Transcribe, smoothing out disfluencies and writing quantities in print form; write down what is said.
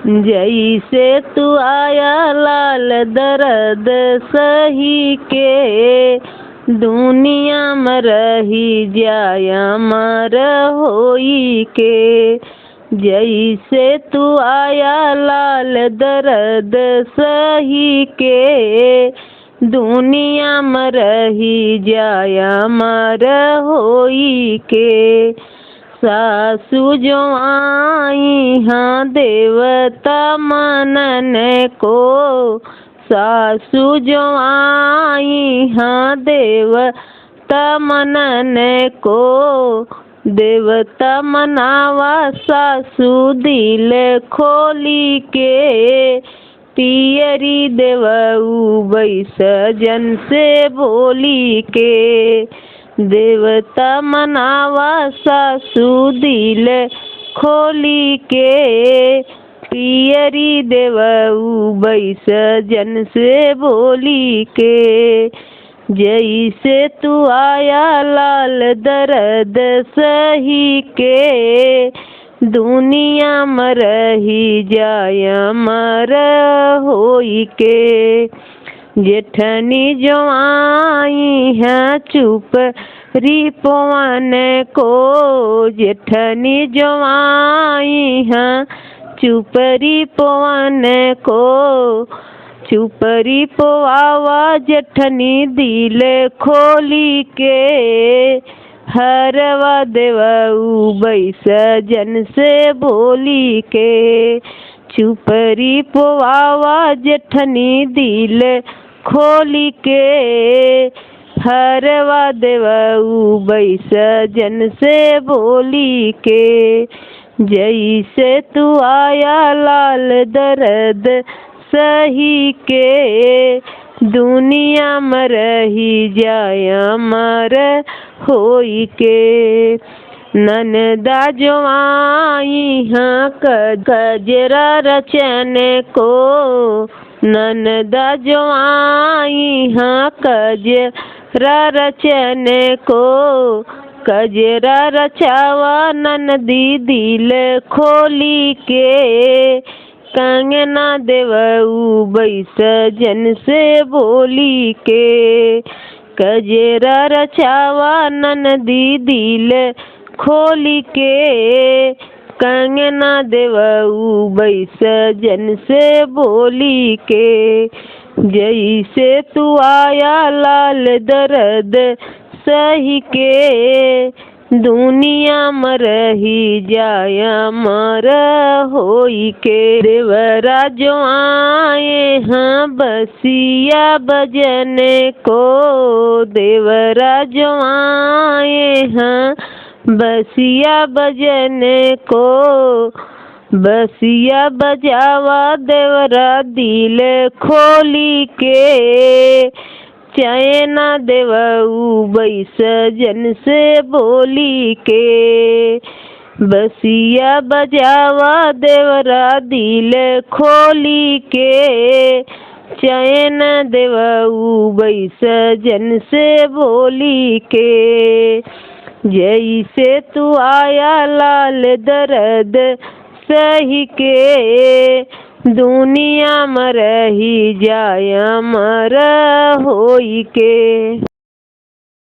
जैसे तू आया लाल दर्द सही के, दुनिया में रही जाया मर होई के। जैसे तू आया लाल दर्द सही के, दुनिया में रही जाया मर होई के। सासु जो आई हाँ देवता मनने को, सासु जो आई हाँ देवता मनने को। देवता मनावा सासु दिल खोली के, पियरी देवऊ बैस जन से बोली के। देवता मनावा सासु दिल खोली के, पियरी देवऊ बैस जन से बोली के। जैसे तू आया लाल दर्द सही के, दुनिया में रही जाया मर होई के। जेठनी जो आई है चुप री पवन को, जेठनी जो आई है चुप री पवन को। चुपरी पोआवा जेठनी दिल खोली के, हरवा देवऊ बैस जन से बोली के। चुपरी पोआवा जेठनी दिल खोली के, हरवा देवऊ बैस जन से बोली के। जैसे तू आया लाल दर्द सही के, दुनिया में रही जाया मर होई के। ननदा जो आई हाँ कजरा रचने को, ननदा जो आई हाँ कजरा रचने को। कजरा रचावा ननदी दिल खोली के, कंगना देवऊ बैस जन से बोली के। कजरा रचावा ननदी दिल खोली के, कंगना देवऊ बैस जन से बोली के। जैसे तू आया लाल दर्द सही के, दुनिया में रही जाया मर होई के। देवरा जो आए हाँ बसिया बजने को, देवरा जो आए हाँ बसिया बजने को। बसिया बजावा देवरा दिल खोली के, चैना देवऊ बैस जन से बोली के। बसिया बजावा देवरा दिल खोली के, चैन देवऊ बैस जन से बोली के। जैसे तू आया लाल दर्द सही के, दुनिया में रही जाया मर होई के।